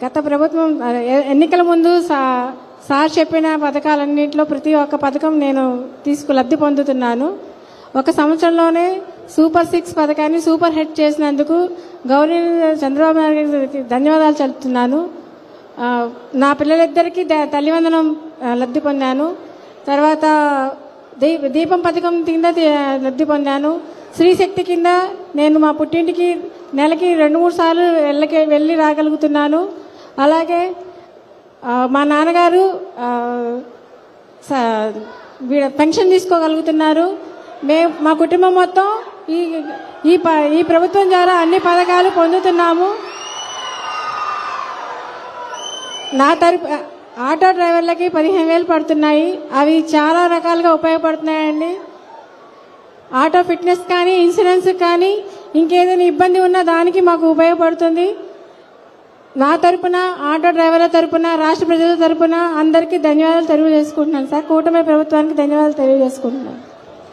గత ప్రభుత్వం ఎన్నికల ముందు సార్ చెప్పిన పథకాలన్నింటిలో ప్రతి ఒక్క పథకం నేను లబ్ధి పొందుతున్నాను. ఒక సంవత్సరంలోనే సూపర్ 6 పథకాన్ని సూపర్ హిట్ చేసినందుకు గవర్నర్ చంద్రబాబు నాయుడు గారికి ధన్యవాదాలు చెప్తున్నాను. నా పిల్లలిద్దరికీ తల్లివందనం లబ్ధి పొందాను. తర్వాత దీపం పథకం కింద లబ్ధి పొందాను. స్త్రీశక్తి కింద నేను మా పుట్టింటికి నెలకి 2-3 సార్లు వెళ్ళి రాగలుగుతున్నాను. అలాగే మా నాన్నగారు పెన్షన్ తీసుకోగలుగుతున్నారు. మా కుటుంబం మొత్తం ఈ ప్రభుత్వం ద్వారా అన్ని పథకాలు పొందుతున్నాము. నా తరపు ఆటో డ్రైవర్లకి 15,000 పడుతున్నాయి. అవి చాలా రకాలుగా ఉపయోగపడుతున్నాయండి. ఆటో ఫిట్నెస్ కానీ, ఇన్సూరెన్స్ కానీ, ఇంకేదైనా ఇబ్బంది ఉన్నా దానికి మాకు ఉపయోగపడుతుంది. నా తరపున, ఆటో డ్రైవర్ల తరపున, రాష్ట్ర ప్రజల తరపున అందరికీ ధన్యవాదాలు తెలియజేసుకుంటున్నాను సార్. కూటమి ప్రభుత్వానికి ధన్యవాదాలు తెలియజేసుకుంటున్నాను.